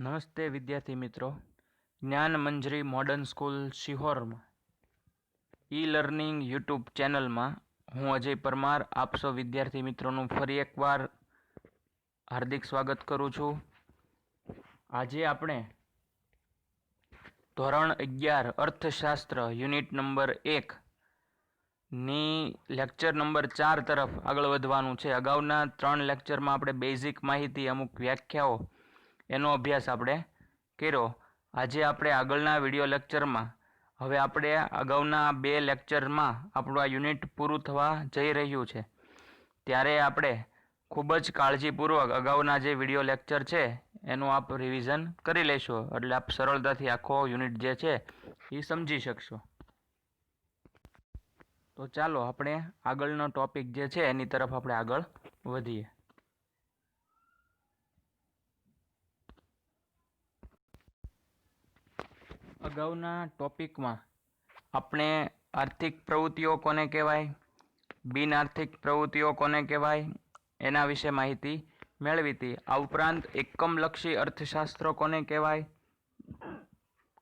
નમસ્તે વિદ્યાર્થી મિત્રો, જ્ઞાન મંજરી મોડર્ન સ્કૂલ શિહોરમાં ઈ લર્નિંગ યુટ્યુબ ચેનલમાં હું અજય પરમાર આપ સૌ વિદ્યાર્થી મિત્રોનું ફરી એકવાર હાર્દિક સ્વાગત કરું છું. આજે આપણે ધોરણ 11 અર્થશાસ્ત્ર યુનિટ નંબર 1 ની લેક્ચર નંબર 4 તરફ આગળ વધવાનું છે. અગાઉના 3 લેક્ચરમાં આપણે બેઝિક માહિતી, અમુક વ્યાખ્યાઓ એનો અભ્યાસ આપણે કર્યો. આજે આપણે આગળના વિડિયો લેક્ચરમાં હવે આપણે અગાઉના 2 લેક્ચરમાં આપણું આ યુનિટ પૂરું થવા જઈ રહ્યું છે, ત્યારે આપણે ખૂબ જ કાળજીપૂર્વક અગાઉના જે વિડિયો લેક્ચર છે એનું આપ રિવિઝન કરી લેશો, એટલે આપ સરળતાથી આખો યુનિટ જે છે એ સમજી શકશો. તો ચાલો આપણે આગળનો ટોપિક જે છે એની તરફ આપણે આગળ વધીએ. અગાઉના ટોપિકમાં આપણે આર્થિક પ્રવૃત્તિઓ કોને કહેવાય, બિન આર્થિક પ્રવૃત્તિઓ કોને કહેવાય એના વિશે માહિતી મેળવી હતી. આ ઉપરાંત એકમલક્ષી અર્થશાસ્ત્ર કોને કહેવાય,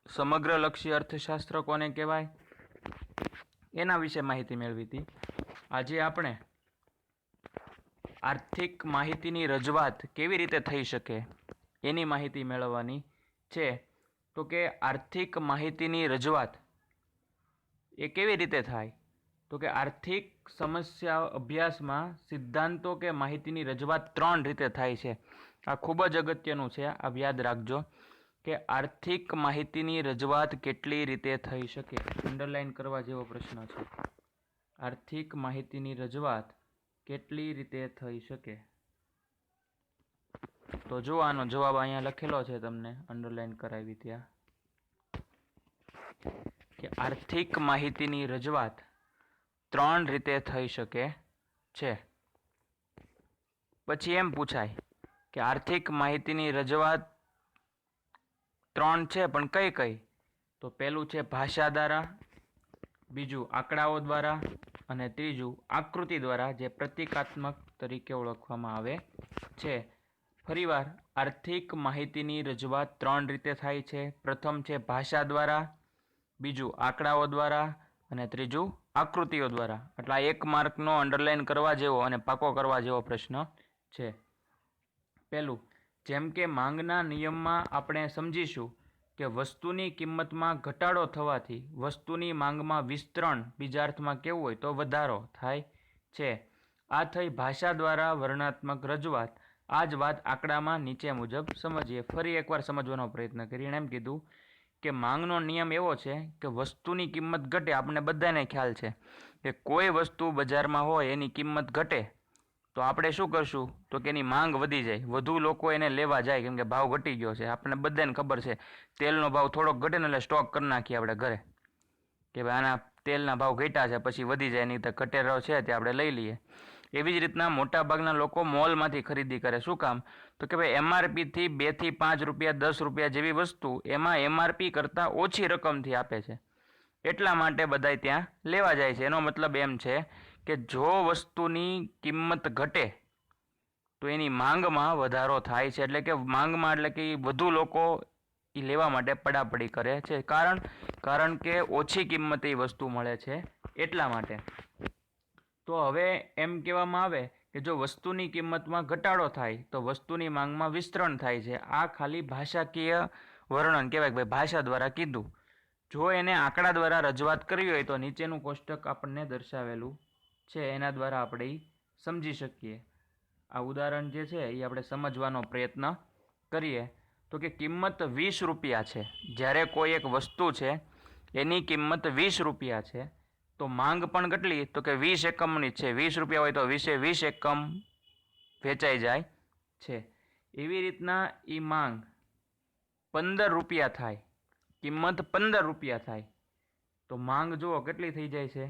સમગ્રલક્ષી અર્થશાસ્ત્ર કોને કહેવાય એના વિશે માહિતી મેળવી હતી. આજે આપણે આર્થિક માહિતીની રજૂઆત કેવી રીતે થઈ શકે એની માહિતી મેળવવાની છે. તો કે આર્થિક માહિતીની રજૂઆત એ કેવી રીતે થાય, તો કે આર્થિક સમસ્યા અભ્યાસમાં સિદ્ધાંતો કે માહિતીની રજૂઆત 3 રીતે થાય છે. આ ખૂબ જ અગત્યનું છે, આ યાદ રાખજો કે આર્થિક માહિતીની રજૂઆત કેટલી રીતે થઈ શકે. અંડરલાઈન કરવા જેવો પ્રશ્ન છે. આર્થિક માહિતીની રજૂઆત કેટલી રીતે થઈ શકે? તો જો આનો જવાબ અહીંયા લખેલો છે, તમને અંડરલાઈન કરાવી ત્યાં કે આર્થિક માહિતીની રજૂઆત 3 રીતે થઈ શકે છે. પછી એમ પૂછાય કે આર્થિક માહિતીની રજૂઆત 3 છે, પણ કઈ કઈ? તો પહેલું છે ભાષા દ્વારા, બીજું આંકડાઓ દ્વારા અને ત્રીજું આકૃતિ દ્વારા, જે પ્રતીકાત્મક તરીકે ઓળખવામાં આવે છે. ફરીવાર આર્થિક માહિતીની રજૂઆત 3 રીતે થાય છે. પ્રથમ છે ભાષા દ્વારા, બીજું આંકડાઓ દ્વારા અને ત્રીજું આકૃતિઓ દ્વારા. એટલે આ 1 માર્કનો અંડરલાઈન કરવા જેવો અને પાકો કરવા જેવો પ્રશ્ન છે. પહેલું, જેમ કે માંગના નિયમમાં આપણે સમજીશું કે વસ્તુની કિંમતમાં ઘટાડો થવાથી વસ્તુની માંગમાં વિસ્તરણ, બીજા અર્થમાં કેવું હોય તો વધારો થાય છે. આ થઈ ભાષા દ્વારા વર્ણનાત્મક રજૂઆત. આ જ વાત આંકડામાં નીચે મુજબ સમજીએ. ફરી એકવાર સમજવાનો પ્રયત્ન કરીને એમ કીધું કે માંગનો નિયમ એવો છે કે વસ્તુની કિંમત ઘટે. આપણે બધાને ખ્યાલ છે કે કોઈ વસ્તુ બજારમાં હોય એની કિંમત ઘટે તો આપણે શું કરશું, તો કે એની માંગ વધી જાય, વધુ લોકો એને લેવા જાય, કેમ કે ભાવ ઘટી ગયો છે. આપણે બધાને ખબર છે તેલનો ભાવ થોડોક ઘટે ને એટલે સ્ટોક કરી નાખીએ આપણે ઘરે કે ભાઈ આના તેલના ભાવ ઘટ્યા છે, પછી વધી જાય, નહીં તો ઘટેલો છે તે આપણે લઈ લઈએ. એવી જ રીતના મોટાભાગના લોકો મોલમાંથી ખરીદી કરે. શું કામ? તો કે ભાઈ એમઆરપીથી 2 થી 5 રૂપિયા, 10 રૂપિયા જેવી વસ્તુ એમાં એમઆરપી કરતાં ઓછી રકમથી આપે છે, એટલા માટે બધા ત્યાં લેવા જાય છે. એનો મતલબ એમ છે કે જો વસ્તુની કિંમત ઘટે તો એની માંગમાં વધારો થાય છે. એટલે કે માંગમાં એટલે કે વધુ લોકો એ લેવા માટે પડાપડી કરે છે. કારણ કે ઓછી કિંમતે વસ્તુ મળે છે એટલા માટે. તો હવે એમ કહેવામાં આવે કે જો વસ્તુની કિંમતમાં ઘટાડો થાય તો વસ્તુની માંગમાં વિસ્તરણ થાય છે. આ ખાલી ભાષાકીય વર્ણન કહેવાય કે ભાઈ ભાષા દ્વારા કીધું. જો એને આંકડા દ્વારા રજૂઆત કરવી હોય તો નીચેનું કોષ્ટક આપણને દર્શાવેલું છે, એના દ્વારા આપણે સમજી શકીએ. આ ઉદાહરણ જે છે એ આપણે સમજવાનો પ્રયત્ન કરીએ. તો કે કિંમત 20 રૂપિયા છે. જ્યારે કોઈ એક વસ્તુ છે એની કિંમત 20 રૂપિયા છે તો માંગ પણ કેટલી, તો કે 20 એકમની છે. 20 રૂપિયા હોય તો 20 એકમ વેચાઈ જાય છે. એવી રીતના એ માંગ 15 રૂપિયા થાય, કિંમત 15 રૂપિયા થાય તો માંગ જુઓ કેટલી થઈ જાય છે,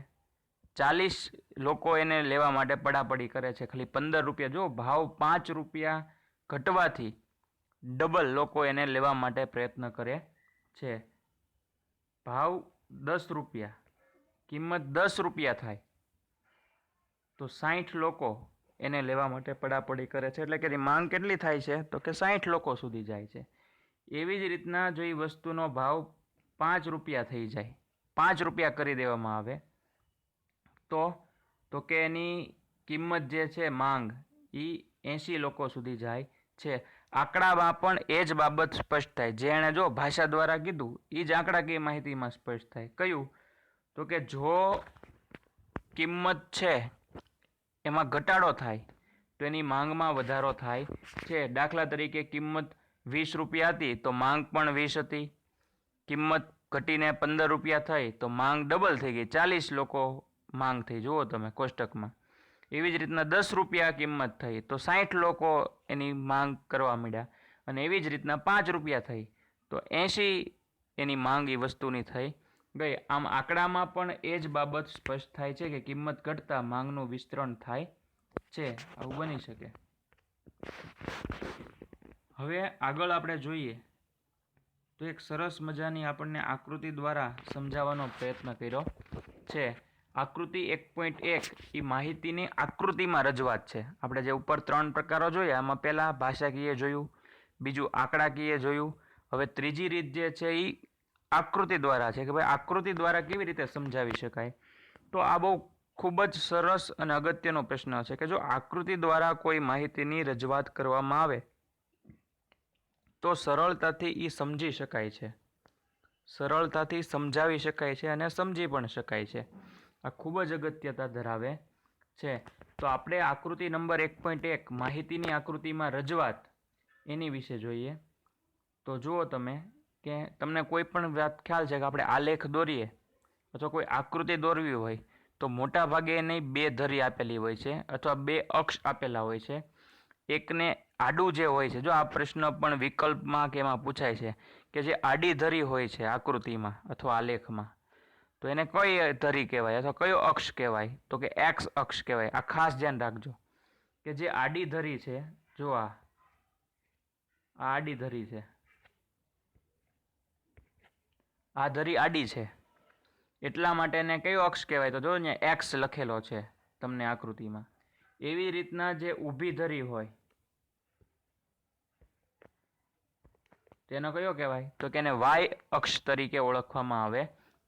40 લોકો એને લેવા માટે પડાપડી કરે છે. ખાલી 15 રૂપિયા, જો ભાવ 5 રૂપિયા ઘટવાથી ડબલ લોકો એને લેવા માટે પ્રયત્ન કરે છે. ભાવ 10 રૂપિયા, કિંમત 10 રૂપિયા થાય તો 60 લોકો એને લેવા માટે પડાપડી કરે છે. એટલે કે માંગ કેટલી થાય છે, તો કે 60 લોકો સુધી જાય છે. એવી જ રીતના જો એ વસ્તુનો ભાવ 5 રૂપિયા થઈ જાય, 5 રૂપિયા કરી દેવામાં આવે તો કે એની કિંમત જે છે માંગ એ 80 લોકો સુધી જાય છે. આંકડામાં પણ એ જ બાબત સ્પષ્ટ થાય. જે એણે જો ભાષા દ્વારા કીધું એ જ આંકડાકીય માહિતીમાં સ્પષ્ટ થાય. કયું? તો કે જો કિંમત છે એમાં ઘટાડો થાય તો એની માંગમાં વધારો થાય છે. દાખલા તરીકે કિંમત 20 રૂપિયા હતી તો માંગ પણ 20 હતી. કિંમત ઘટીને 15 રૂપિયા થઈ તો માંગ ડબલ થઈ ગઈ, 40 લોકો માંગ થઈ. જુઓ તમે કોષ્ટકમાં. એવી જ રીતના 10 રૂપિયા કિંમત થઈ તો 60 લોકો એની માંગ કરવા માંડ્યા, અને એવી જ રીતના 5 રૂપિયા થઈ તો 80 એની માંગ એ વસ્તુની થઈ ગઈ. આમ આંકડામાં પણ એ જ બાબત સ્પષ્ટ થાય છે કે કિંમત ઘટતા માંગનું વિસ્તરણ થાય છે. આવું બની શકે. હવે આગળ આપણે જોઈએ તો એક સરસ મજાની આપણને આકૃતિ દ્વારા સમજાવવાનો પ્રયત્ન કર્યો છે. આકૃતિ 1.1 એ માહિતીની આકૃતિમાં રજૂઆત છે. આપણે જે ઉપર 3 પ્રકારો જોયા એમાં પહેલા ભાષાકીય જોયું, બીજું આંકડાકીય જોયું, હવે ત્રીજી રીત જે છે એ આકૃતિ દ્વારા છે કે ભાઈ આકૃતિ દ્વારા કેવી રીતે સમજાવી શકાય. તો આ બહુ ખૂબ જ સરસ અને અગત્યનો પ્રશ્ન છે કે જો આકૃતિ દ્વારા કોઈ માહિતીની રજૂઆત કરવામાં આવે તો સરળતાથી એ સમજી શકાય છે, સરળતાથી સમજાવી શકાય છે અને સમજી પણ શકાય છે. આ ખૂબ જ અગત્યતા ધરાવે છે. તો આપણે આકૃતિ નંબર 1.1 માહિતીની આકૃતિમાં રજૂઆત એની વિશે જોઈએ. તો જુઓ તમે કે તમને કોઈ પણ વાત ખ્યાલ છે કે આપણે આલેખ દોરીએ અથવા કોઈ આકૃતિ દોરવી હોય તો મોટા ભાગે એને 2 ધરી આપેલી હોય છે અથવા 2 અક્ષ આપેલા હોય છે. એકને આડું જે હોય છે, જો આ પ્રશ્ન પણ વિકલ્પમાં કે એમાં પૂછાય છે કે જે આડી ધરી હોય છે આકૃતિમાં અથવા આલેખમાં, તો એને કઈ ધરી કહેવાય અથવા કયો અક્ષ કહેવાય? તો કે એક્સ અક્ષ કહેવાય. આ ખાસ ધ્યાન રાખજો કે જે આડી ધરી છે, જો આ આડી ધરી છે, આ ધરી આડી છે એટલા માટે એને કયો અક્ષ કહેવાય? તો જો અહીંયા એક્સ લખેલો છે તમને આકૃતિમાં. એવી રીતના જે ઊભી ધરી હોય તેનો કયો કહેવાય? તો કે એને વાય અક્ષ તરીકે ઓળખવામાં આવે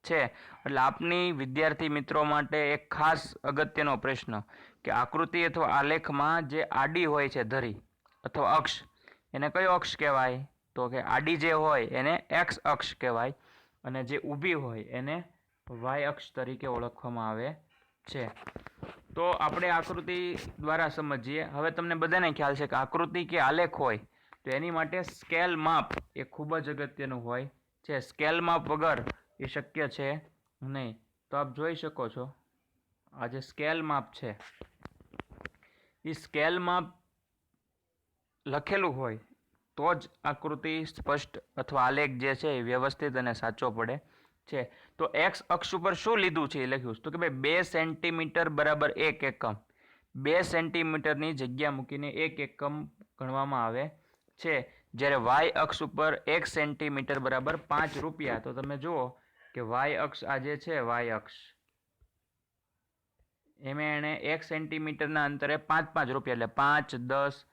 છે. એટલે આપની વિદ્યાર્થી મિત્રો માટે એક ખાસ અગત્યનો પ્રશ્ન કે આકૃતિ અથવા આલેખમાં જે આડી હોય છે ધરી અથવા અક્ષ, એને કયો અક્ષ કહેવાય? તો કે આડી જે હોય એને એક્સ અક્ષ કહેવાય અને જે ઊભી હોય એને વાય અક્ષ તરીકે ઓળખવામાં આવે છે. તો આપણે આકૃતિ દ્વારા સમજીએ. હવે તમને બધાને ખ્યાલ છે કે આકૃતિ કે આલેખ હોય તો એની માટે સ્કેલ માપ એ ખૂબ જ અગત્યનું હોય છે. સ્કેલ માપ વગર એ શક્ય છે નહીં. તો આપ જોઈ શકો છો આ જે સ્કેલ માપ છે એ સ્કેલ માપ લખેલું હોય તો જ આકૃતિ સ્પષ્ટ અથવા આલેખ જે છે એ વ્યવસ્થિત અને સાચો પડે છે. તો એક્સ અક્ષ ઉપર શું લીધું છે એ લખ્યું છે તો કે ભાઈ 2 સેન્ટીમીટર બરાબર 1 એકમ. 2 સેન્ટીમીટરની જગ્યા મૂકીને 1 એકમ ગણવામાં આવે છે. જ્યારે વાય અક્ષ ઉપર 1 સેન્ટીમીટર બરાબર 5 રૂપિયા. તો તમે જુઓ કે વાય અક્ષ આ જે છે વાય અક્ષ એમાં એણે 1 સેન્ટીમીટરના અંતરે 5 રૂપિયા એટલે 5, 10,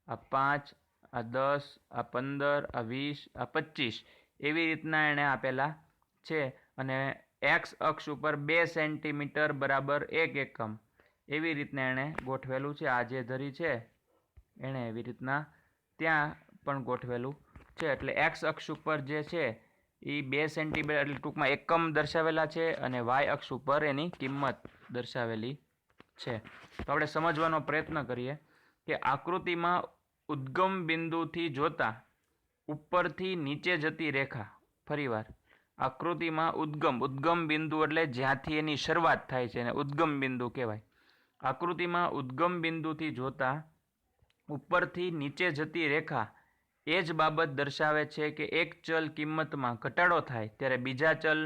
આ 5, આ 10, આ 15, આ 20, આ 25 એવી રીતના એણે આપેલા છે. અને એક્સ અક્ષ ઉપર 2 સેન્ટીમીટર બરાબર 1 એકમ એવી રીતના એણે ગોઠવેલું છે. આ જે ધરી છે એણે એવી રીતના ત્યાં પણ ગોઠવેલું છે. એટલે એક્સ અક્ષ ઉપર જે છે એ 2 સેન્ટીમીટર એટલે ટૂંકમાં એકમ દર્શાવેલા છે અને વાય અક્ષ ઉપર એની કિંમત દર્શાવેલી છે. તો આપણે સમજવાનો પ્રયત્ન કરીએ કે આકૃતિમાં ઉદ્ગમ બિંદુથી જોતા ઉપરથી નીચે જતી રેખા. ફરીવાર આકૃતિમાં ઉદ્ગમ બિંદુ એટલે જ્યાંથી એની શરૂઆત થાય છે એને ઉદ્ગમ બિંદુ કહેવાય. આકૃતિમાં ઉદ્ગમ બિંદુથી જોતા ઉપરથી નીચે જતી રેખા એ જ બાબત દર્શાવે છે કે એક ચલ કિંમતમાં ઘટાડો થાય ત્યારે બીજા ચલ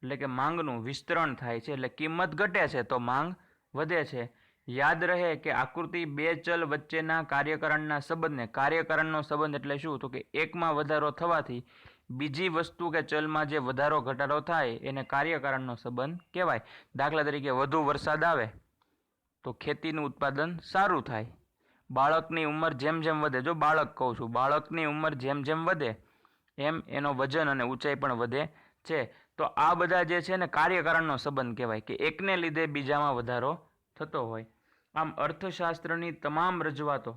એટલે કે માંગનું વિસ્તરણ થાય છે. એટલે કિંમત ઘટે છે તો માંગ વધે છે. યાદ રહે કે આકૃતિ 2 ચલ વચ્ચેના કાર્યકારણના સંબંધને, કાર્યકારણનો સંબંધ એટલે શું? તો કે એકમાં વધારો થવાથી બીજી વસ્તુ કે ચલમાં જે વધારો ઘટાડો થાય એને કાર્યકારણનો સંબંધ કહેવાય. દાખલા તરીકે વધુ વરસાદ આવે તો ખેતીનું ઉત્પાદન સારું થાય. બાળકની ઉંમર જેમ જેમ વધે, જો બાળક કહું છું, બાળકની ઉંમર જેમ જેમ વધે એમ એનો વજન અને ઊંચાઈ પણ વધે છે. તો આ બધા જે છે ને કાર્યકારણનો સંબંધ કહેવાય કે એકને લીધે બીજામાં વધારો થતો હોય. આમ અર્થશાસ્ત્રની તમામ રજૂઆતો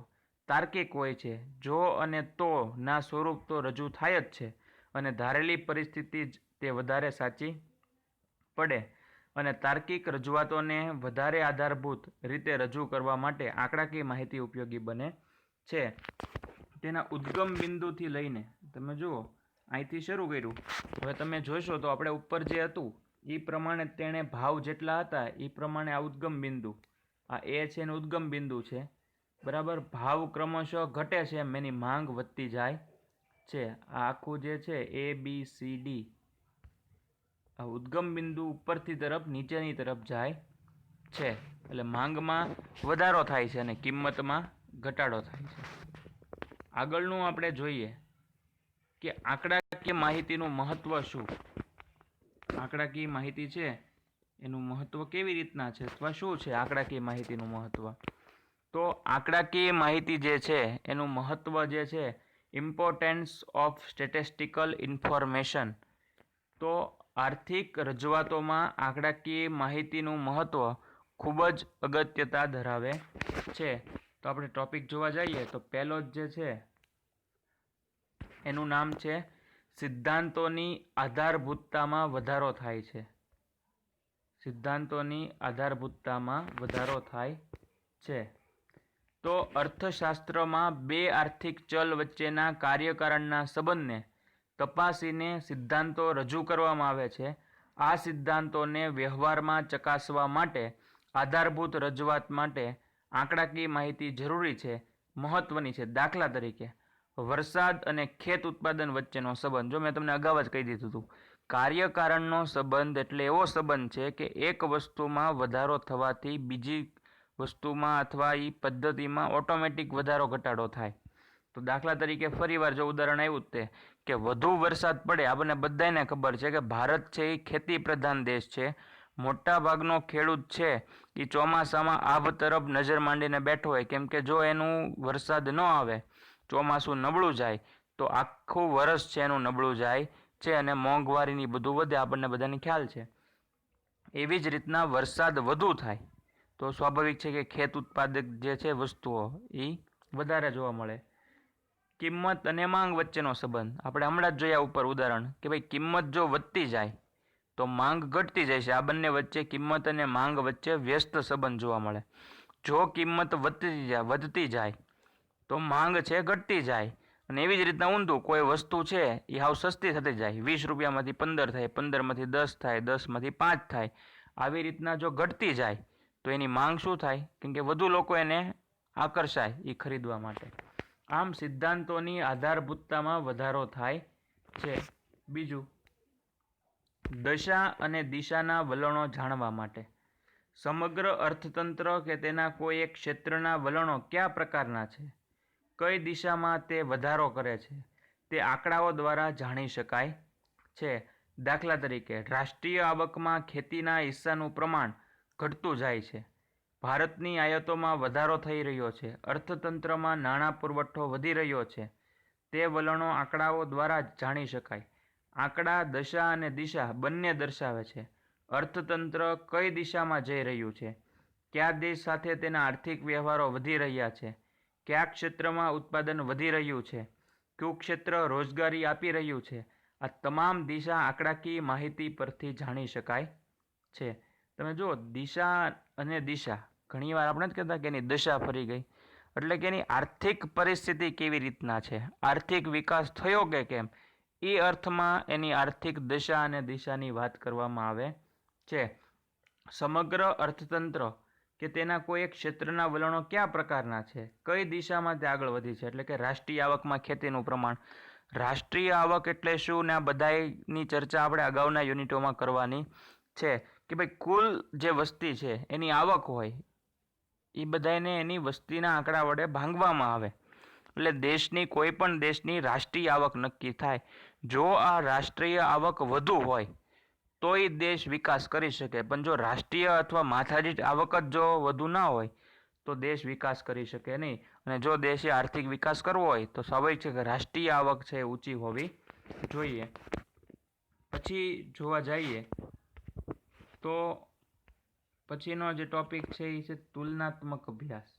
તાર્કિક હોય છે. જો અને તો ના સ્વરૂપ તો રજૂ થાય જ છે અને ધારેલી પરિસ્થિતિ જ તે વધારે સાચી પડે. અને તાર્કિક રજૂઆતોને વધારે આધારભૂત રીતે રજૂ કરવા માટે આંકડાકીય માહિતી ઉપયોગી બને છે. તેના ઉદ્ગમ બિંદુથી લઈને તમે જુઓ અહીંથી શરૂ કર્યું. હવે તમે જોશો તો આપણે ઉપર જે હતું એ પ્રમાણે તેણે ભાવ જેટલા હતા એ પ્રમાણે આ ઉદ્ગમ બિંદુ, આ એ છે એનું ઉદ્ગમ બિંદુ છે, બરાબર. ભાવ ક્રમશઃ ઘટે છે એમ એની માંગ વધતી જાય છે. આ આખું જે છે ABCD, આ ઉદ્ગમ બિંદુ ઉપરથી તરફ નીચેની તરફ જાય છે એટલે માંગમાં વધારો થાય છે અને કિંમતમાં ઘટાડો થાય છે. આગળનું આપણે જોઈએ કે આંકડાકીય માહિતીનું મહત્વ શું. આંકડાકીય માહિતી છે એનું મહત્વ કેવી રીતના છે અથવા શું છે આંકડાકીય માહિતીનું મહત્વ. તો આંકડાકીય માહિતી જે છે એનું મહત્વ જે છે, ઇમ્પોર્ટન્સ ઓફ સ્ટેટિસ્ટિકલ ઇન્ફોર્મેશન. તો આર્થિક રજૂઆતોમાં આંકડાકીય માહિતીનું મહત્વ ખૂબ જ અગત્યતા ધરાવે છે. તો આપણે ટોપિક જોવા જઈએ તો પહેલો જ જે છે એનું નામ છે સિદ્ધાંતોની આધારભૂતતામાં વધારો થાય છે. સિદ્ધાંતોની આધારભૂતતામાં વધારો થાય છે. તો અર્થશાસ્ત્રમાં બે આર્થિક ચલ વચ્ચેના કાર્યકારણના સંબંધને તપાસીને સિદ્ધાંતો રજૂ કરવામાં આવે છે. આ સિદ્ધાંતોને વ્યવહારમાં ચકાસવા માટે આધારભૂત રજૂઆત માટે આંકડાકીય માહિતી જરૂરી છે, મહત્વની છે. દાખલા તરીકે વરસાદ અને ખેત ઉત્પાદન વચ્ચેનો સંબંધ. જો મેં તમને અગાઉ જ કહી દીધું હતું, કાર્યકારણનો સંબંધ એટલે એવો સંબંધ છે કે એક વસ્તુમાં વધારો થવાથી બીજી વસ્તુમાં અથવા એ પદ્ધતિમાં ઓટોમેટિક વધારો ઘટાડો થાય. તો દાખલા તરીકે ફરીવાર જો ઉદાહરણ આવ્યું તે કે વધુ વરસાદ પડે, આપણને બધાને ખબર છે કે ભારત છે એ ખેતી પ્રધાન દેશ છે. મોટા ભાગનો ખેડૂત છે એ ચોમાસામાં આભ તરફ નજર માંડીને બેઠો હોય, કેમ કે જો એનું વરસાદ ન આવે, ચોમાસું નબળું જાય તો આખું વર્ષ છે એનું નબળું જાય છે અને મોંઘવારીની બધું વધે, આપણને બધાને ખ્યાલ છે. એવી જ રીતના વરસાદ વધુ થાય તો સ્વાભાવિક છે કે ખેત ઉત્પાદક જે છે વસ્તુઓ એ વધારે જોવા મળે. કિંમત અને માંગ વચ્ચેનો સંબંધ આપણે હમણાં જ જોયા ઉપર ઉદાહરણ કે ભાઈ કિંમત જો વધતી જાય તો માંગ ઘટતી જાય છે. આ બંને વચ્ચે કિંમત અને માંગ વચ્ચે વ્યસ્ત સંબંધ જોવા મળે. જો કિંમત વધતી જાય તો માંગ છે ઘટતી જાય. અને એવી જ રીતના ઊંધું, કોઈ વસ્તુ છે એ હાવ સસ્તી થતી જાય, 20 રૂપિયામાંથી 15 થાય, 15માંથી 10 થાય, 10માંથી 5 થાય. આવી રીતના જો ઘટતી જાય તો એની માંગ શું થાય, કેમ કે વધુ લોકો એને આકર્ષાય એ ખરીદવા માટે. આમ સિદ્ધાંતોની આધારભૂતતામાં વધારો થાય છે. બીજું, દશા અને દિશાના વલણો જાણવા માટે સમગ્ર અર્થતંત્ર કે તેના કોઈ એક ક્ષેત્રના વલણો કયા પ્રકારના છે, કઈ દિશામાં તે વધારો કરે છે, તે આંકડાઓ દ્વારા જાણી શકાય છે. દાખલા તરીકે રાષ્ટ્રીય આવકમાં ખેતીના હિસ્સાનું પ્રમાણ ઘટતું જાય છે. ભારતની આયાતોમાં વધારો થઈ રહ્યો છે. અર્થતંત્રમાં નાણાં પુરવઠો વધી રહ્યો છે. તે વલણો આંકડાઓ દ્વારા જ જાણી શકાય. આંકડા દશા અને દિશા બંને દર્શાવે છે. અર્થતંત્ર કઈ દિશામાં જઈ રહ્યું છે, કયા દેશ સાથે તેના આર્થિક વ્યવહારો વધી રહ્યા છે, કયા ક્ષેત્રમાં ઉત્પાદન વધી રહ્યું છે, કયું ક્ષેત્ર રોજગારી આપી રહ્યું છે. આ તમામ દિશા આંકડાકીય માહિતી પરથી જાણી શકાય છે. તમે જુઓ, દિશા અને દિશા ઘણીવાર આપણે જ કહેતા કે એની દશા ફરી ગઈ, એટલે કે એની આર્થિક પરિસ્થિતિ કેવી રીતના છે, આર્થિક વિકાસ થયો કે કેમ, એ અર્થમાં એની આર્થિક દશા અને દિશાની વાત કરવામાં આવે છે. સમગ્ર અર્થતંત્ર કે તેના કોઈ એક ક્ષેત્રના વલણો કયા પ્રકારના છે, કઈ દિશામાં તે આગળ વધી છે, એટલે કે રાષ્ટ્રીય આવકમાં ખેતીનું પ્રમાણ. રાષ્ટ્રીય આવક એટલે શું ને આ બધાની ચર્ચા આપણે અગાઉના યુનિટોમાં કરવાની છે કે ભાઈ કુલ જે વસ્તી છે એની આવક હોય એ બધાને એની વસ્તીના આંકડા વડે ભાંગવામાં આવે એટલે દેશની કોઈ પણ દેશની રાષ્ટ્રીય આવક નક્કી થાય. જો આ રાષ્ટ્રીય આવક વધુ હોય તો એ દેશ વિકાસ કરી શકે, પણ જો રાષ્ટ્રીય અથવા માથાદીઠ આવક જ જો વધુ ના હોય તો દેશ વિકાસ કરી શકે નહીં. અને જો દેશે આર્થિક વિકાસ કરવો હોય તો સ્વાભાવિક છે કે રાષ્ટ્રીય આવક છે ઊંચી હોવી જોઈએ. પછી જોવા જઈએ તો પછીનો જે ટોપિક છે એ છે તુલનાત્મક અભ્યાસ.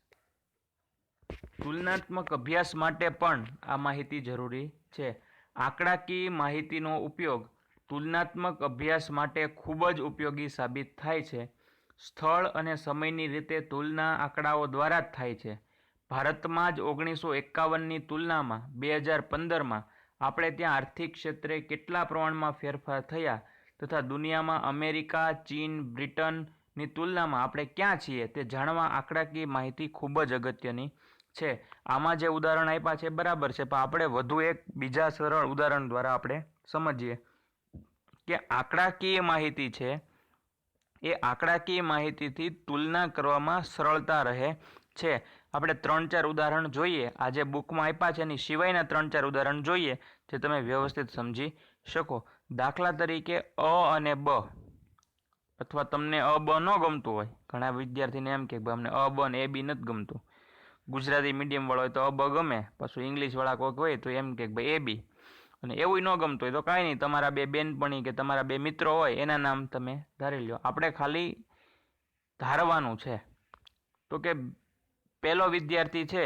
તુલનાત્મક અભ્યાસ માટે પણ આ માહિતી જરૂરી છે. આંકડાકીય માહિતીનો ઉપયોગ તુલનાત્મક અભ્યાસ માટે ખૂબ જ ઉપયોગી સાબિત થાય છે. સ્થળ અને સમયની રીતે તુલના આંકડાઓ દ્વારા જ થાય છે. ભારતમાં જ 1951ની તુલનામાં 2015માં આપણે ત્યાં આર્થિક ક્ષેત્રે કેટલા પ્રમાણમાં ફેરફાર થયા તથા દુનિયામાં અમેરિકા, ચીન, બ્રિટનની તુલનામાં આપણે ક્યાં છીએ તે જાણવા આંકડાકીય માહિતી ખૂબ જ અગત્યની છે. આમાં જે ઉદાહરણ આપ્યા છે બરાબર છે, પણ આપણે વધુ એક બીજા સરળ ઉદાહરણ દ્વારા આપણે સમજીએ કે આંકડાકીય માહિતી છે એ આંકડાકીય માહિતીથી તુલના કરવામાં સરળતા રહે છે. આપણે 3-4 ઉદાહરણ જોઈએ. આ જે બુકમાં આપ્યા છે એની સિવાયના 3-4 ઉદાહરણ જોઈએ જે તમે વ્યવસ્થિત સમજી શકો. દાખલા તરીકે અ અને બ, અથવા તમને અ બ ન ગમતું હોય, ઘણા વિદ્યાર્થીને એમ કે અમને અ બ ને એ બી નથી ગમતું. ગુજરાતી મીડિયમ વાળો હોય તો અ બ ગમે, પાછું ઇંગ્લિશ વાળા કોઈક હોય તો એમ કે ભાઈ એ બી, અને એવું ન ગમતું હોય તો કાંઈ નહીં, તમારા બે બેનપણી કે તમારા બે મિત્રો હોય એના નામ તમે ધારી લો. આપણે ખાલી ધારવાનું છે. તો કે પહેલો વિદ્યાર્થી છે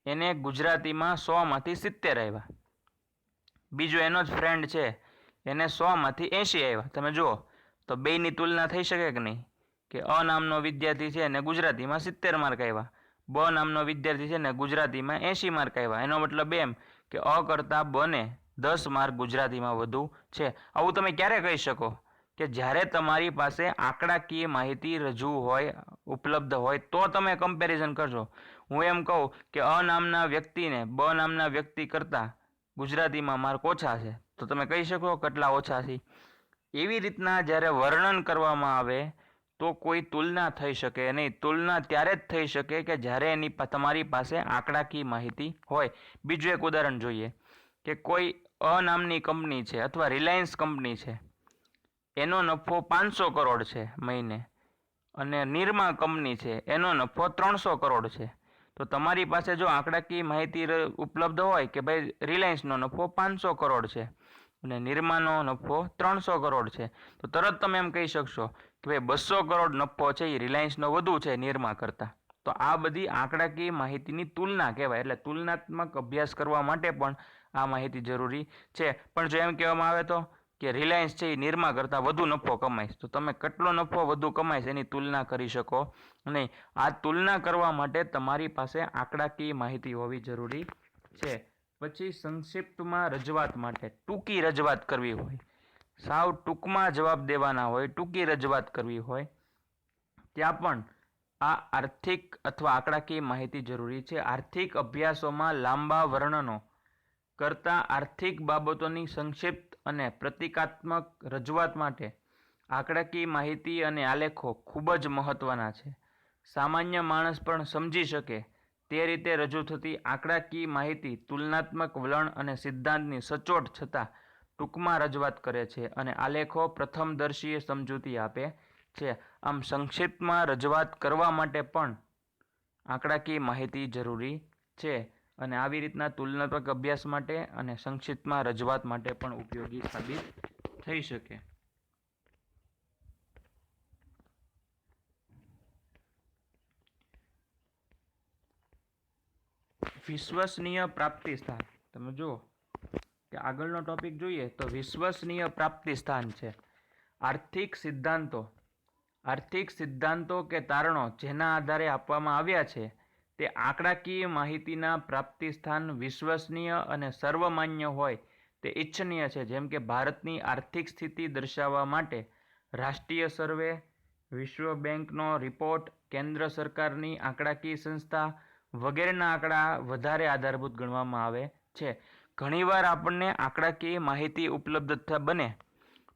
એને ગુજરાતીમાં 100માંથી 70 આવ્યા. બીજો એનો જ ફ્રેન્ડ છે એને 100માંથી 80 આવ્યા. તમે જુઓ તો બેયની તુલના થઈ શકે કે નહીં? કે અ નામનો વિદ્યાર્થી છે એને ગુજરાતીમાં 70 માર્ક આવ્યા, બ નામનો વિદ્યાર્થી છે ને ગુજરાતીમાં 80 માર્ક આવ્યા. એનો મતલબ એમ કે અ કરતાં બને 10 માર્ક ગુજરાતીમાં વધુ છે. આવું તમે ક્યારે કહી શકો? કે જ્યારે તમારી પાસે આંકડાકીય માહિતી રજૂ હોય, ઉપલબ્ધ હોય તો તમે કમ્પેરિઝન કરજો. હું એમ કહું કે અ નામના વ્યક્તિને બ નામના વ્યક્તિ કરતાં ગુજરાતીમાં માર્ક ઓછા છે તો તમે કહી શકો કેટલા ઓછા છે. એવી રીતના જ્યારે વર્ણન કરવામાં આવે તો કોઈ તુલના થઈ શકે નહીં. તુલના ત્યારે જ થઈ શકે કે જ્યારે તમારી પાસે આંકડાકીય માહિતી હોય. બીજું એક ઉદાહરણ જોઈએ કે કોઈ અ નામની કંપની છે અથવા રિલાયન્સ કંપની છે, એનો નફો 500 કરોડ છે મહિને, અને નિરમા કંપની છે એનો નફો 300 કરોડ છે. તો તમારી પાસે જો આંકડાકીય માહિતી ઉપલબ્ધ હોય કે ભાઈ રિલાયન્સનો નફો 500 કરોડ છે અને નિરમાનો નફો 300 કરોડ છે, તો તરત તમે એમ કહી શકશો કે ભાઈ 200 કરોડ નફો છે એ રિલાયન્સનો વધુ છે નિરમા કરતાં. તો આ બધી આંકડાકીય માહિતીની તુલના કહેવાય. એટલે તુલનાત્મક અભ્યાસ કરવા માટે પણ આ માહિતી જરૂરી છે. પણ જો એમ કહેવામાં આવે તો કે રિલાયન્સ છે એ નિરમા કરતાં વધુ નફો કમાઈશ, તો તમે કેટલો નફો વધુ કમાઈશ એની તુલના કરી શકો નહીં. આ તુલના કરવા માટે તમારી પાસે આંકડાકીય માહિતી હોવી જરૂરી છે. પછી સંક્ષિપ્તમાં રજૂઆત માટે ટૂંકી રજૂઆત કરવી હોય, સાવ ટૂંકમાં જવાબ દેવાના હોય, ટૂંકી રજૂઆત કરવી હોય, ત્યાં પણ આ આર્થિક અથવા આંકડાકીય માહિતી જરૂરી છે. આર્થિક અભ્યાસોમાં લાંબા વર્ણનો કરતાં આર્થિક બાબતોની સંક્ષિપ્ત અને પ્રતીકાત્મક રજૂઆત માટે આંકડાકીય માહિતી અને આલેખો ખૂબ જ મહત્વના છે. સામાન્ય માણસ પણ સમજી શકે તે રીતે રજૂ થતી આંકડાકીય માહિતી તુલનાત્મક વલણ અને સિદ્ધાંતની સચોટ છતાં ટૂંકમાં રજૂઆત કરે છે અને આલેખો પ્રથમદર્શીય સમજૂતી આપે છે. આમ સંક્ષિપ્તમાં રજૂઆત કરવા માટે પણ આંકડાકીય માહિતી જરૂરી છે અને આવી રીતના તુલનાત્મક અભ્યાસ માટે અને સંક્ષિપ્તમાં રજૂઆત માટે પણ ઉપયોગી સાબિત થઈ શકે. વિશ્વસનીય પ્રાપ્તિ સ્થાન. તમે જુઓ કે આગળનો ટોપિક જોઈએ તો વિશ્વસનીય પ્રાપ્તિ સ્થાન છે. આર્થિક સિદ્ધાંતો. આર્થિક સિદ્ધાંતો કે તારણો જેના આધારે આપવામાં આવ્યા છે તે આંકડાકીય માહિતીના પ્રાપ્તિ સ્થાન વિશ્વસનીય અને સર્વમાન્ય હોય તે ઇચ્છનીય છે. જેમ કે ભારતની આર્થિક સ્થિતિ દર્શાવવા માટે રાષ્ટ્રીય સર્વે, વિશ્વ બેંકનો રિપોર્ટ, કેન્દ્ર સરકારની આંકડાકીય સંસ્થા વગેરેના આંકડા વધારે આધારભૂત ગણવામાં આવે છે. ઘણીવાર આપણને આંકડાકીય માહિતી ઉપલબ્ધ બને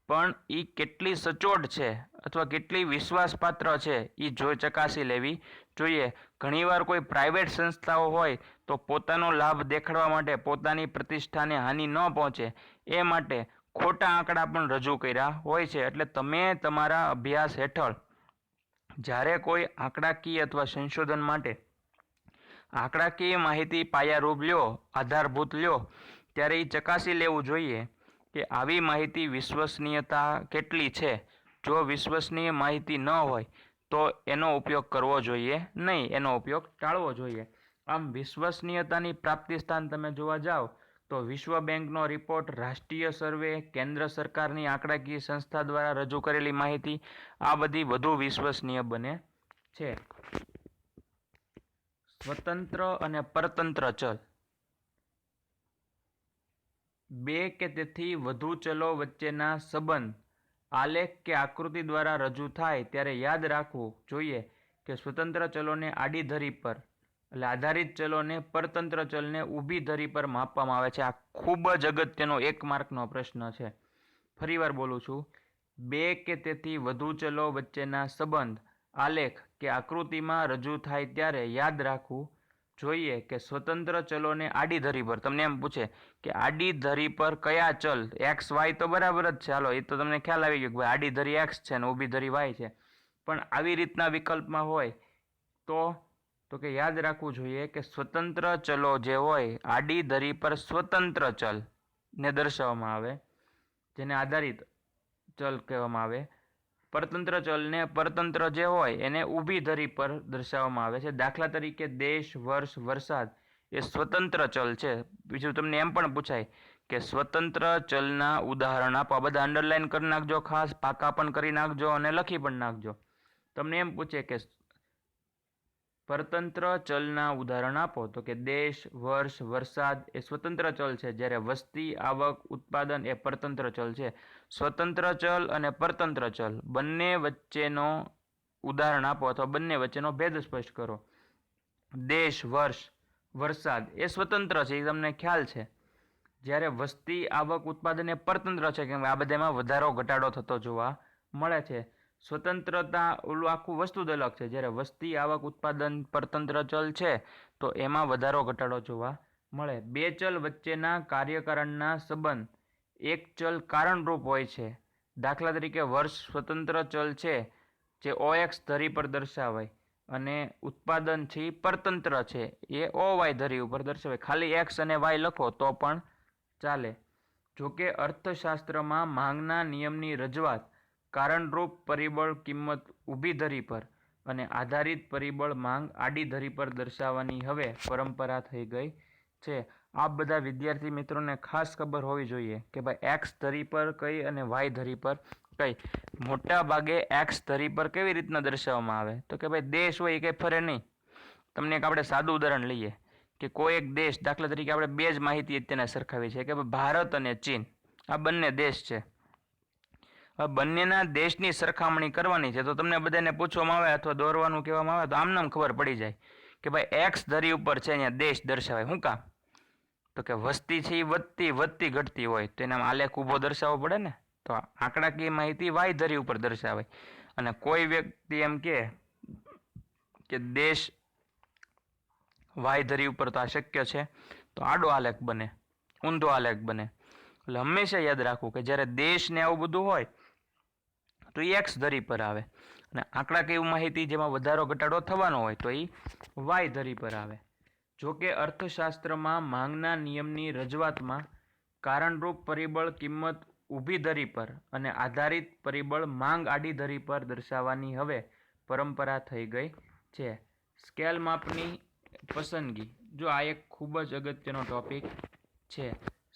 પણ એ કેટલી સચોટ છે અથવા કેટલી વિશ્વાસપાત્ર છે એ ચકાસી લેવી જોઈએ. ઘણીવાર કોઈ પ્રાઇવેટ સંસ્થાઓ હોય તો પોતાનો લાભ દેખાડવા માટે પોતાની પ્રતિષ્ઠાને હાનિ ન પહોંચે એ માટે ખોટા આંકડા પણ રજૂ કર્યા હોય છે. એટલે તમે તમારા અભ્યાસ હેઠળ જ્યારે કોઈ આંકડાકીય અથવા સંશોધન માટે આંકડાકીય માહિતી પાયારૂપ લ્યો, આધારભૂત લ્યો, ત્યારે એ ચકાસી લેવું જોઈએ કે આવી માહિતી વિશ્વસનીયતા કેટલી છે. જો વિશ્વસનીય માહિતી ન હોય તો એનો ઉપયોગ કરવો જોઈએ નહીં, એનો ઉપયોગ ટાળવો જોઈએ. આમ વિશ્વસનીયતાની પ્રાપ્તિ સ્થાન તમે જોવા જાઓ તો વિશ્વ બેંકનો રિપોર્ટ, રાષ્ટ્રીય સર્વે, કેન્દ્ર સરકારની આંકડાકીય સંસ્થા દ્વારા રજૂ કરેલી માહિતી, આ બધી વધુ વિશ્વસનીય બને છે. સ્વતંત્ર અને પરતંત્ર ચલ. બે કે તેથી વધુ ચલો વચ્ચેના સંબંધ આલેખ કે આકૃતિ દ્વારા રજૂ થાય ત્યારે યાદ રાખવું જોઈએ કે સ્વતંત્ર ચલોને આડી ધરી પર એટલે આધારિત ચલોને પરતંત્ર ચલને ઊભી ધરી પર માપવામાં આવે છે. આ ખૂબ જ અગત્યનો 1 માર્કનો પ્રશ્ન છે. ફરીવાર બોલું છું, બે કે તેથી વધુ ચલો વચ્ચેના સંબંધ આલેખ કે આકૃતિમાં રજૂ થાય ત્યારે યાદ રાખવું જોઈએ કે સ્વતંત્ર ચલોને આડી ધરી પર, તમને એમ પૂછે કે આડી ધરી પર કયા ચલ, એક્સ વાય તો બરાબર જ છે, હાલો એ તો તમને ખ્યાલ આવી ગયો કે આડી ધરી એક્સ છે ને ઊભી ધરી વાય છે. પણ આવી રીતના વિકલ્પમાં હોય તો કે યાદ રાખવું જોઈએ કે સ્વતંત્ર ચલો જે હોય આડી ધરી પર સ્વતંત્ર ચલ ને દર્શાવવામાં આવે, જેને આધારિત ચલ કહેવામાં આવે. પરતંત્ર ચલને પરતંત્ર જે હોય એને ઊભી ધરી પર દર્શાવવામાં આવે છે. દાખલા તરીકે દેશ, વર્ષ, વરસાદ એ સ્વતંત્ર ચલ છે. બીજું તમને એમ પણ પૂછાય કે સ્વતંત્ર ચલના ઉદાહરણ આપો. આ બધા અંડરલાઈન કરી નાખજો, ખાસ પાકા પણ કરી નાખજો અને લખી પણ નાખજો. તમને એમ પૂછે કે પરતંત્ર ચલના ઉદાહરણ આપો તો કે દેશ, વર્ષ, વરસાદ એ સ્વતંત્ર ચલ છે, જ્યારે વસ્તી, આવક, ઉત્પાદન એ પરતંત્ર ચલ છે. સ્વતંત્ર ચલ અને પરતંત્ર ચલ બંને વચ્ચેનો ઉદાહરણ આપો અથવા બંને વચ્ચેનો ભેદ સ્પષ્ટ કરો. દેશ, વર્ષ, વરસાદ એ સ્વતંત્ર છે, એ તમને ખ્યાલ છે, જ્યારે વસ્તી, આવક, ઉત્પાદન એ પરતંત્ર છે, કેમ કે આ બધામાં વધારો ઘટાડો થતો જોવા મળે છે. સ્વતંત્રતા ઓલું આખું વસ્તુ જ અલગ છે, જ્યારે વસ્તી, આવક, ઉત્પાદન પરતંત્ર ચલ છે તો એમાં વધારો ઘટાડો જોવા મળે. બે ચલ વચ્ચેના કાર્યકારણના સંબંધ એક ચલ કારણરૂપ હોય છે. દાખલા તરીકે વર્ષ સ્વતંત્ર ચલ છે જે OX ધરી પર દર્શાવાય અને ઉત્પાદન છે પરતંત્ર છે એ OY ધરી ઉપર દર્શાવાય. ખાલી X અને Y લખો તો પણ ચાલે. જોકે અર્થશાસ્ત્રમાં માંગના નિયમની રજૂઆત કારણરૂપ પરિબળ કિંમત ઊભી ધરી પર અને આધારિત પરિબળ માંગ આડી ધરી પર દર્શાવવાની હવે પરંપરા થઈ ગઈ છે. આ બધા વિદ્યાર્થી મિત્રોને ખાસ ખબર હોવી જોઈએ કે ભાઈ એક્સ ધરી પર કઈ અને વાય ધરી પર કઈ. મોટા ભાગે એક્સ ધરી પર કેવી રીતના દર્શાવવામાં આવે તો કે ભાઈ દેશ હોય એ કંઈ ફરે નહીં. તમને એક આપણે સાદું ઉદાહરણ લઈએ કે કોઈ એક દેશ, દાખલા તરીકે આપણે બે જ માહિતી અત્યારે સરખાવી છે કે ભારત અને ચીન, આ બંને દેશ છે. બંનેના દેશની સરખામણી કરવાની છે તો તમને બધાને પૂછવામાં આવે અથવા દોરવાનું કહેવામાં આવે તો આમનામ ખબર પડી જાય કે ભાઈ એક્સ ધરી ઉપર છે અહીંયા દેશ દર્શાવાય. શું કામ? તો કે વસ્તી છે એ વધતી ઘટતી હોય તો એના આલેખ ઊભો દર્શાવવો પડે ને, તો આંકડાકીય માહિતી વાય ધરી ઉપર દર્શાવાય. અને કોઈ વ્યક્તિ એમ કે દેશ વાય ધરી ઉપર તો આ શક્ય છે તો આડો આલેખ બને, ઊંધો આલેખ બને. એટલે હંમેશા યાદ રાખવું કે જ્યારે દેશ ને આવું બધું હોય તો એ એક્સ ધરી પર આવે અને આંકડાકીય માહિતી જેમાં વધારો ઘટાડો થવાનો હોય તો એ વાય ધરી પર આવે. જોકે અર્થશાસ્ત્રમાં માંગના નિયમની રજૂઆતમાં કારણરૂપ પરિબળ કિંમત ઊભી ધરી પર અને આધારિત પરિબળ માંગ આડી ધરી પર દર્શાવવાની હવે પરંપરા થઈ ગઈ છે. સ્કેલ માપની પસંદગી. જો આ એક ખૂબ જ અગત્યનો ટોપિક છે.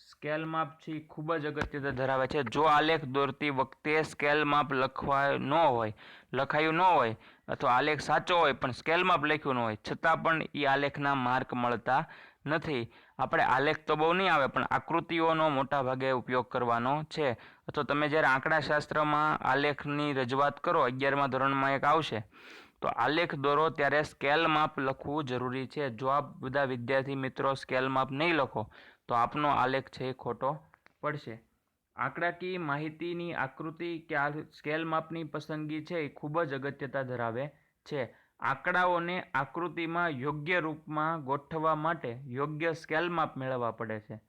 સ્કેલ માપ છે ખૂબ જ અગત્યતા ધરાવે છે. જો આલેખ દોરતી વખતે સ્કેલ માપ લખાયું ન હોય અથવા આલેખ સાચો હોય પણ સ્કેલ માપ લખ્યું ન હોય છતાં પણ એ આલેખના માર્ક મળતા નથી. આપણે આલેખ તો બહુ નહીં આવે પણ આકૃતિઓનો મોટા ભાગે ઉપયોગ કરવાનો છે. અથવા તમે જ્યારે આંકડાશાસ્ત્રમાં આલેખની રજૂઆત કરો, 11મા ધોરણમાં એક આવશે તો આલેખ દોરો ત્યારે સ્કેલ માપ લખવું જરૂરી છે. જો આપ બધા વિદ્યાર્થી મિત્રો સ્કેલ માપ નહીં લખો તો આપનો આલેખ છે એ ખોટો પડશે. આંકડાકીય માહિતીની આકૃતિ કે સ્કેલ માપની પસંદગી છે એ ખૂબ જ અગત્યતા ધરાવે છે. આંકડાઓને આકૃતિમાં યોગ્ય રૂપમાં ગોઠવવા માટે યોગ્ય સ્કેલ માપ મેળવવા પડે છે.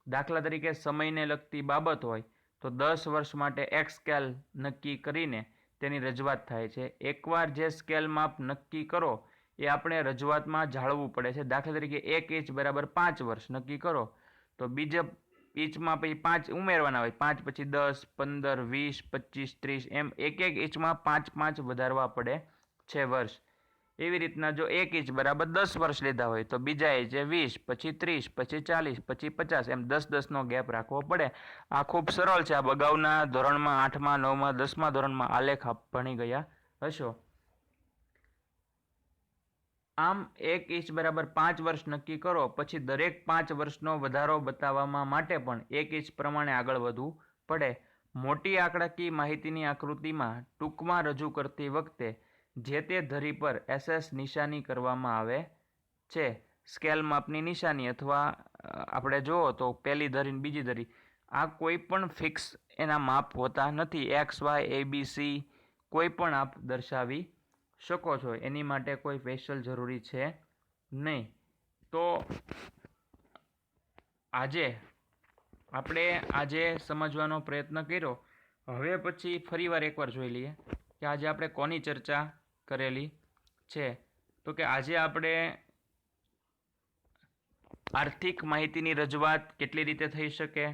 દાખલા તરીકે સમયને લગતી બાબત હોય તો 10 વર્ષ માટે એક સ્કેલ નક્કી કરીને તેની રજૂઆત થાય છે. એકવાર જે સ્કેલ માપ નક્કી કરો એ આપણે રજૂઆતમાં જાળવવું પડે છે. દાખલા તરીકે 1 ઇંચ બરાબર 5 વર્ષ નક્કી કરો તો બીજા ઈંચમાં પછી 5 ઉમેરવાના હોય, 5 પછી 10, 15, 20, 25, 30 એમ એક ઈંચમાં 5 વધારવા પડે છે વર્ષ. એવી રીતના જો એક ઇંચ બરાબર 10 વર્ષ લીધા હોય તો બીજા ઇંચે 20, પછી 30, પછી 40, પછી 50 એમ 10-10નો ગેપ રાખવો પડે. આ ખૂબ સરળ છે. આ અગાઉના ધોરણમાં 8માં 9માં 10મા ધોરણમાં આલેખ આપ ભણી ગયા હશો. આમ એક ઇંચ બરાબર 5 વર્ષ નક્કી કરો, પછી દરેક 5 વર્ષનો વધારો બતાવવા માટે પણ એક ઇંચ પ્રમાણે આગળ વધવું પડે. મોટી આંકડાકીય માહિતીની આકૃતિમાં ટૂંકમાં રજૂ કરતી વખતે જે તે ધરી પર SS નિશાની કરવામાં આવે છે. સ્કેલ માપની નિશાની અથવા આપણે જુઓ તો પહેલી ધરી ને બીજી ધરી, આ કોઈ પણ ફિક્સ એના માપ હોતા નથી. X, Y, ABC કોઈ પણ આપ દર્શાવી શકો છો, એની માટે કોઈ સ્પેશિયલ જરૂરી છે નહીં. તો આજે સમજવાનો પ્રયત્ન કર્યો. હવે પછી ફરીવાર એકવાર જોઈ લઈએ કે આજે આપણે કોની ચર્ચા કરેલી છે. તો કે આજે આપણે આર્થિક માહિતીની રજૂઆત કેટલી રીતે થઈ શકે.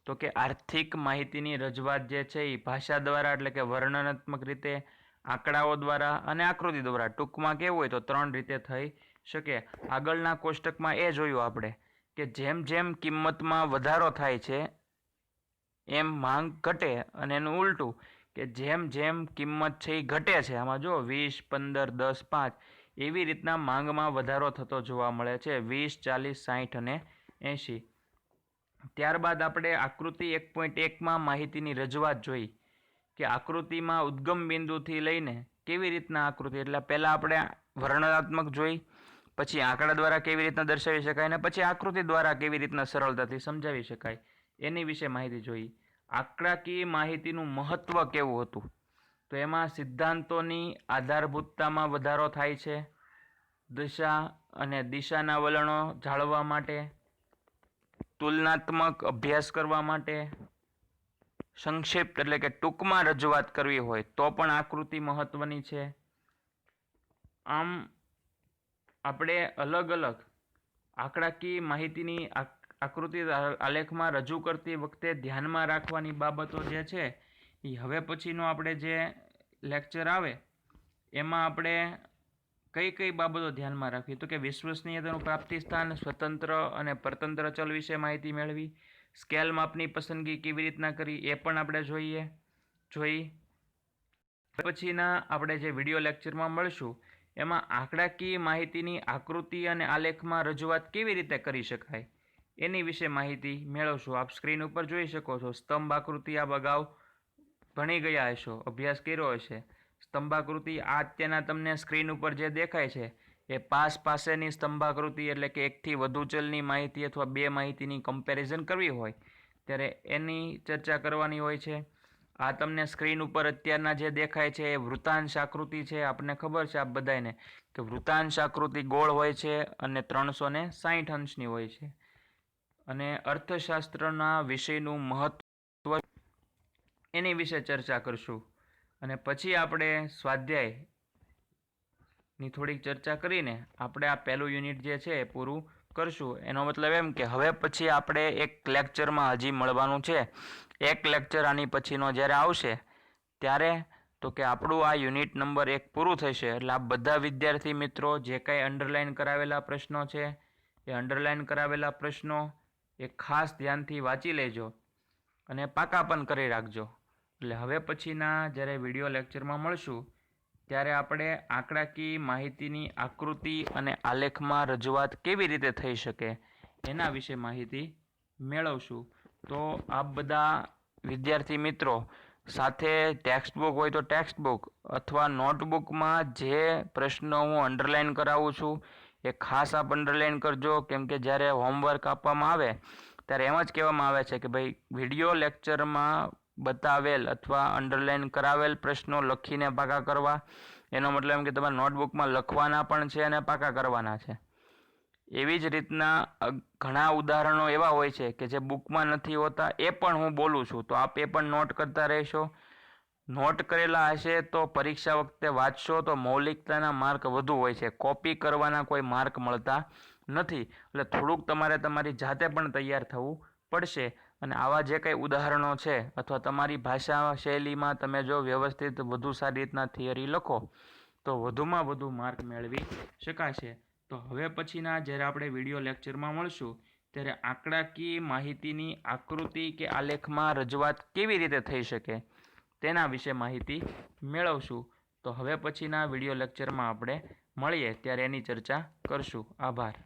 તો કે આર્થિક માહિતીની રજૂઆત જે છે એ ભાષા દ્વારા એટલે કે વર્ણનાત્મક રીતે, આંકડાઓ દ્વારા અને આકૃતિ દ્વારા, ટૂંકમાં કેવું હોય તો 3 રીતે થઈ શકે. આગળના કોષ્ટકમાં એ જોયું આપણે કે જેમ જેમ કિંમતમાં વધારો થાય છે એમ માંગ ઘટે, અને એનું ઉલટું કે જેમ જેમ કિંમત છે એ ઘટે છે, આમાં જો 20, 15, 10, 5 એવી રીતના માંગમાં વધારો થતો જોવા મળે છે 20, 40, 60 અને 80. ત્યારબાદ આપણે આકૃતિ 1.1માં માહિતીની રજૂઆત જોઈ કે આકૃતિમાં ઉદ્ગમ બિંદુથી લઈને કેવી રીતના આકૃતિ, એટલે પહેલાં આપણે વર્ણનાત્મક જોઈ, પછી આંકડા દ્વારા કેવી રીતના દર્શાવી શકાય, અને પછી આકૃતિ દ્વારા કેવી રીતના સરળતાથી સમજાવી શકાય એની વિશે માહિતી જોઈ. આંકડાકીય માહિતીનું મહત્વ કેવું હતું, તો એમાં સિદ્ધાંતોની આધારભૂતતામાં વધારો થાય છે, દિશા અને દિશાના વલણો જાળવવા માટે, તુલનાત્મક અભ્યાસ કરવા માટે, સંક્ષિપ્ત એટલે કે ટૂંકમાં રજૂઆત કરવી હોય તો પણ આકૃતિ મહત્વની છે. આમ આપણે અલગ અલગ આંકડાકીય માહિતીની આકૃતિ આલેખમાં રજૂ કરતી વખતે ધ્યાનમાં રાખવાની બાબતો જે છે એ હવે પછીનો આપણે જે લેક્ચર આવે એમાં આપણે કઈ કઈ બાબતો ધ્યાનમાં રાખવી. તો કે વિશ્વસનીયતાનું પ્રાપ્તિ સ્થાન, સ્વતંત્ર અને પરતંત્ર ચલ વિશે માહિતી મેળવી, સ્કેલ માપની પસંદગી કેવી રીતના કરી એ પણ આપણે જોઈ. પછીના આપણે જે વિડીયો લેક્ચરમાં મળશું એમાં આંકડાકીય માહિતીની આકૃતિ અને આલેખમાં રજૂઆત કેવી રીતે કરી શકાય એની વિશે માહિતી મેળવશું. આપ સ્ક્રીન ઉપર જોઈ શકો છો સ્તંભ આકૃતિ. આપ અગાઉ ભણી ગયા હશો, અભ્યાસ કર્યો હશે. સ્તંભાકૃતિ આ અત્યારના તમને સ્ક્રીન ઉપર જે દેખાય છે એ પાસેની સ્તંભાકૃતિ, એટલે કે એકથી વધુ ચલની માહિતી અથવા બે માહિતીની કમ્પેરિઝન કરવી હોય ત્યારે એની ચર્ચા કરવાની હોય છે. આ તમને સ્ક્રીન ઉપર અત્યારના જે દેખાય છે એ વૃત્તાંશ આકૃતિ છે. આપણને ખબર છે આપ બધાને કે વૃત્તાંશ આકૃતિ ગોળ હોય છે અને 360 અંશની હોય છે. અને અર્થશાસ્ત્રના વિષયનું મહત્વ એની વિશે ચર્ચા કરશું. અને પછી આપણે સ્વાધ્યાયની થોડીક ચર્ચા કરીને આપણે આ પહેલું યુનિટ જે છે એ પૂરું કરશું. એનો મતલબ એમ કે હવે પછી આપણે એક લેક્ચરમાં હજી મળવાનું છે. એક લેક્ચર આની પછીનો જ્યારે આવશે ત્યારે તો કે આપણું આ યુનિટ નંબર 1 પૂરું થશે. એટલે આ બધા વિદ્યાર્થી મિત્રો જે કાંઈ અંડરલાઇન કરાવેલા પ્રશ્નો છે એ અંડરલાઇન કરાવેલા પ્રશ્નો એ ખાસ ધ્યાનથી વાંચી લેજો અને પાકા પણ કરી રાખજો. એટલે હવે પછીના જ્યારે વિડીયો લેક્ચરમાં મળશું ત્યારે આપણે આંકડાકીય માહિતીની આકૃતિ અને આલેખમાં રજૂઆત કેવી રીતે થઈ શકે એના વિશે માહિતી મેળવશું. તો આપ બધા વિદ્યાર્થી મિત્રો સાથે ટેક્સ્ટ બુક હોય તો ટેક્સ્ટ બુક અથવા નોટબુકમાં જે પ્રશ્નો હું અંડરલાઇન કરાવું છું એ ખાસ આપ અંડરલાઇન કરજો. કેમ કે જ્યારે હોમવર્ક આપવામાં આવે ત્યારે એમ જ કહેવામાં આવે છે કે ભાઈ વિડીયો લેક્ચરમાં બતાવેલ અથવા અંડરલાઇન કરાવેલ પ્રશ્નો લખીને પાકા કરવા. એનો મતલબ એમ કે તમારે નોટબુકમાં લખવાના પણ છે અને પાકા કરવાના છે. એવી જ રીતના ઘણા ઉદાહરણો એવા હોય છે કે જે બુકમાં નથી હોતા, એ પણ હું બોલું છું. તો આપ એ પણ નોટ કરતા રહેશો. નોટ કરેલા હશે તો પરીક્ષા વખતે વાંચશો તો મૌલિકતાના માર્ક વધુ હોય છે. કોપી કરવાના કોઈ માર્ક મળતા નથી. એટલે થોડુંક તમારે તમારી જાતે પણ તૈયાર થવું પડશે. અને આવા જે કંઈ ઉદાહરણો છે અથવા તમારી ભાષા શૈલીમાં તમે જો વ્યવસ્થિત વધુ સારી રીતના થિયરી લખો તો વધુમાં વધુ માર્ક મેળવી શકાશે. તો હવે પછીના જ્યારે આપણે વિડીયો લેક્ચરમાં મળશું ત્યારે આંકડાકીય માહિતીની આકૃતિ કે આલેખમાં રજૂઆત કેવી રીતે થઈ શકે તેના વિશે માહિતી મેળવશું. તો હવે પછીના વિડીયો લેક્ચરમાં આપણે મળીએ ત્યારે એની ચર્ચા કરશું. આભાર.